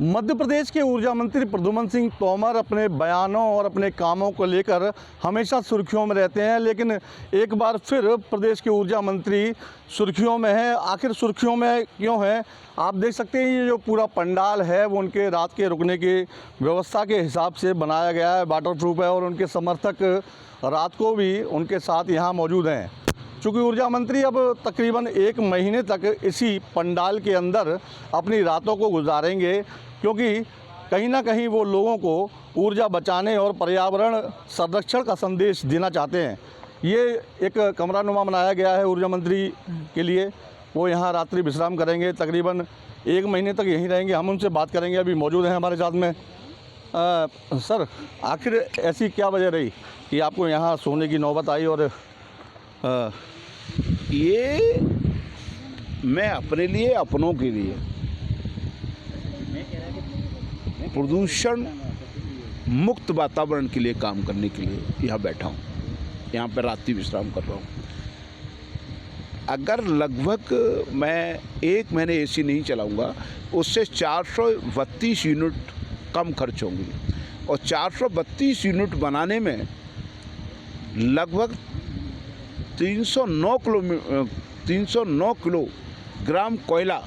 मध्य प्रदेश के ऊर्जा मंत्री प्रद्युम्न सिंह तोमर अपने बयानों और अपने कामों को लेकर हमेशा सुर्खियों में रहते हैं, लेकिन एक बार फिर प्रदेश के ऊर्जा मंत्री सुर्खियों में हैं। आखिर सुर्खियों में क्यों हैं? आप देख सकते हैं ये जो पूरा पंडाल है वो उनके रात के रुकने की व्यवस्था के हिसाब से बनाया गया है, वाटर प्रूफ है और उनके समर्थक रात को भी उनके साथ यहाँ मौजूद हैं। चूँकि ऊर्जा मंत्री अब तकरीबन 1 महीने तक इसी पंडाल के अंदर अपनी रातों को गुजारेंगे, क्योंकि कहीं ना कहीं वो लोगों को ऊर्जा बचाने और पर्यावरण संरक्षण का संदेश देना चाहते हैं। ये एक कमरानुमा बनाया गया है ऊर्जा मंत्री के लिए, वो यहाँ रात्रि विश्राम करेंगे, तकरीबन 1 महीने तक यहीं रहेंगे। हम उनसे बात करेंगे, अभी मौजूद हैं हमारे साथ में। सर, आखिर ऐसी क्या वजह रही कि आपको यहाँ सोने की नौबत आई? और ये मैं अपने लिए, अपनों के लिए प्रदूषण मुक्त वातावरण के लिए काम करने के लिए यहाँ बैठा हूँ, यहाँ पर रात्रि विश्राम कर रहा हूँ। अगर लगभग मैं 1 महीने एसी नहीं चलाऊँगा, उससे 432 यूनिट कम खर्च होंगी और 432 यूनिट बनाने में लगभग 309 किलोग्राम कोयला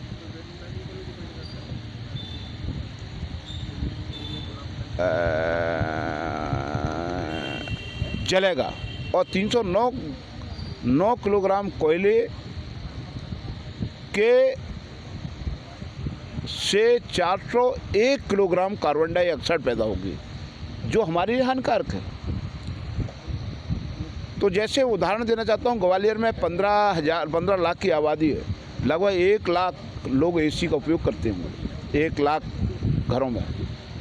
जलेगा और 309 किलोग्राम कोयले के से 401 किलोग्राम कार्बन डाइऑक्साइड पैदा होगी, जो हमारे लिए हानिकारक है। तो जैसे उदाहरण देना चाहता हूँ, ग्वालियर में 15 लाख की आबादी है, लगभग 1 लाख लोग एसी का उपयोग करते होंगे, 1 लाख घरों में।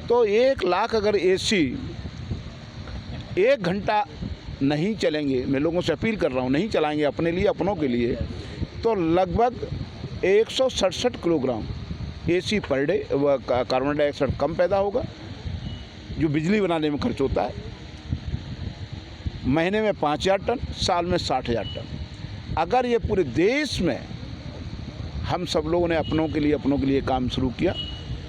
तो 1 लाख अगर एसी 1 घंटा नहीं चलेंगे, मैं लोगों से अपील कर रहा हूँ, नहीं चलाएंगे अपने लिए, अपनों के लिए, तो लगभग 167 किलोग्राम एसी पर डे कार्बन डाइऑक्साइड कम पैदा होगा, जो बिजली बनाने में खर्च होता है। महीने में 5000 टन, साल में 60,000 टन। अगर ये पूरे देश में हम सब लोगों ने अपनों के लिए काम शुरू किया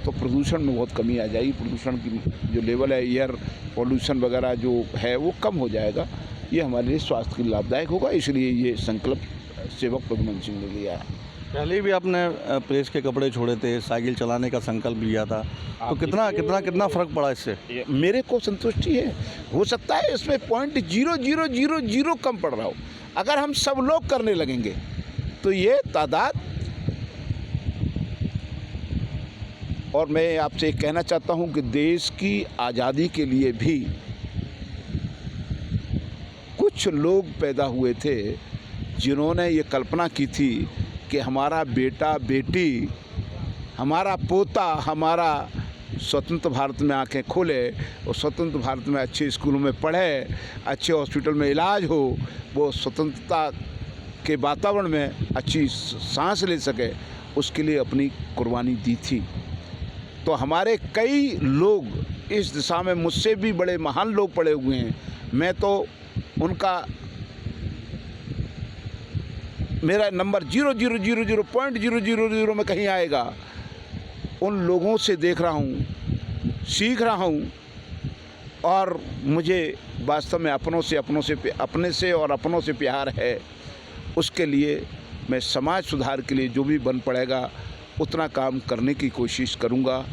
तो प्रदूषण में बहुत कमी आ जाएगी। प्रदूषण की जो लेवल है, एयर पॉल्यूशन वगैरह जो है, वो कम हो जाएगा। ये हमारे लिए स्वास्थ्य के लिए लाभदायक होगा, इसलिए ये संकल्प सेवक प्रद्युम्न सिंह ने लिया है। पहले भी आपने प्रेस के कपड़े छोड़े थे, साइकिल चलाने का संकल्प लिया था, तो कितना फ़र्क पड़ा इससे? मेरे को संतुष्टि है। हो सकता है इसमें 0.0000 कम पड़ रहा हो। अगर हम सब लोग करने लगेंगे तो ये तादाद, और मैं आपसे कहना चाहता हूं कि देश की आज़ादी के लिए भी कुछ लोग पैदा हुए थे जिन्होंने ये कल्पना की थी कि हमारा बेटा बेटी, हमारा पोता, हमारा स्वतंत्र भारत में आंखें खोले और स्वतंत्र भारत में अच्छे स्कूलों में पढ़े, अच्छे हॉस्पिटल में इलाज हो, वो स्वतंत्रता के वातावरण में अच्छी सांस ले सके, उसके लिए अपनी कुर्बानी दी थी। तो हमारे कई लोग इस दिशा में मुझसे भी बड़े महान लोग पड़े हुए हैं। मैं तो उनका, मेरा नंबर 0.000 में कहीं आएगा। उन लोगों से देख रहा हूँ, सीख रहा हूँ, और मुझे वास्तव में अपने से और अपनों से प्यार है। उसके लिए मैं समाज सुधार के लिए जो भी बन पड़ेगा उतना काम करने की कोशिश करूँगा।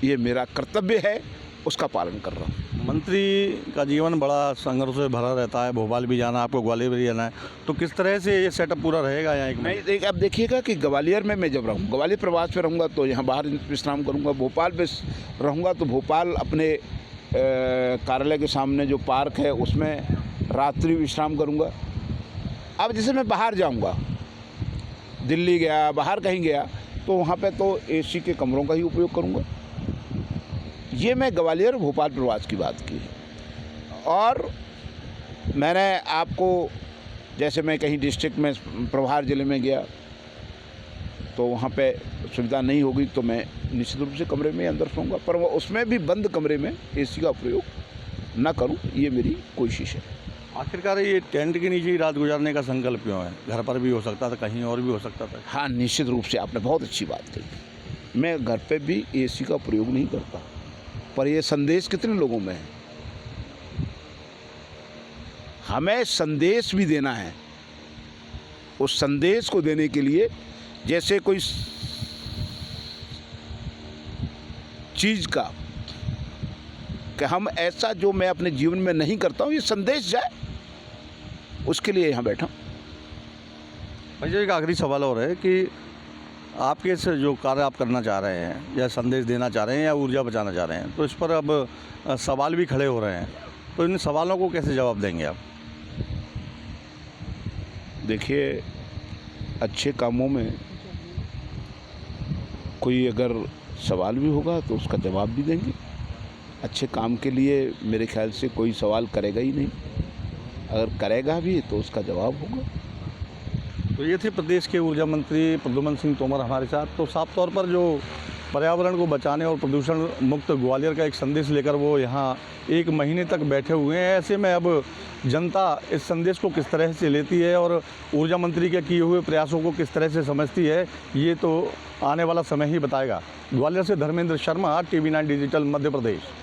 ये मेरा कर्तव्य है, उसका पालन कर रहा हूँ। मंत्री का जीवन बड़ा संघर्ष से भरा रहता है, भोपाल भी जाना, आपको ग्वालियर भी जाना है, तो किस तरह से ये सेटअप पूरा रहेगा यहाँ? नहीं, अब देखिएगा कि ग्वालियर में मैं जब रहूँ, ग्वालियर प्रवास पे रहूँगा तो यहाँ बाहर विश्राम करूँगा। भोपाल पे रहूँगा तो भोपाल अपने कार्यालय के सामने जो पार्क है उसमें रात्रि विश्राम करूँगा। अब जैसे मैं बाहर जाऊँगा, दिल्ली गया, बाहर कहीं गया, तो वहाँ पे तो एसी के कमरों का ही उपयोग करूँगा। ये मैं ग्वालियर भोपाल प्रवास की बात की। और मैंने आपको, जैसे मैं कहीं डिस्ट्रिक्ट में, प्रभार ज़िले में गया तो वहाँ पे सुविधा नहीं होगी तो मैं निश्चित रूप से कमरे में अंदर सोऊंगा, पर वो उसमें भी बंद कमरे में एसी का प्रयोग ना करूँ, ये मेरी कोशिश है। आखिरकार ये टेंट के नीचे ही रात गुजारने का संकल्प क्यों है? घर पर भी हो सकता था, कहीं और भी हो सकता था। हाँ, निश्चित रूप से आपने बहुत अच्छी बात कही। मैं घर पे भी एसी का प्रयोग नहीं करता, पर ये संदेश कितने लोगों में है? हमें संदेश भी देना है। उस संदेश को देने के लिए जैसे कोई चीज़ का कि हम ऐसा जो मैं अपने जीवन में नहीं करता हूँ, ये संदेश जाए, उसके लिए यहाँ बैठा हूँ। भाई जी, एक आखिरी सवाल और है कि आपके इस जो कार्य आप करना चाह रहे हैं या संदेश देना चाह रहे हैं या ऊर्जा बचाना चाह रहे हैं, तो इस पर अब सवाल भी खड़े हो रहे हैं, तो इन सवालों को कैसे जवाब देंगे आप? देखिए, अच्छे कामों में कोई अगर सवाल भी होगा तो उसका जवाब भी देंगे। अच्छे काम के लिए मेरे ख्याल से कोई सवाल करेगा ही नहीं, अगर करेगा भी तो उसका जवाब होगा। तो ये थे प्रदेश के ऊर्जा मंत्री प्रद्युम्न सिंह तोमर हमारे साथ। तो साफ तौर पर जो पर्यावरण को बचाने और प्रदूषण मुक्त ग्वालियर का एक संदेश लेकर वो यहाँ 1 महीने तक बैठे हुए हैं। ऐसे में अब जनता इस संदेश को किस तरह से लेती है और ऊर्जा मंत्री के किए हुए प्रयासों को किस तरह से समझती है, ये तो आने वाला समय ही बताएगा। ग्वालियर से धर्मेंद्र शर्मा, TV9 डिजिटल, मध्य प्रदेश।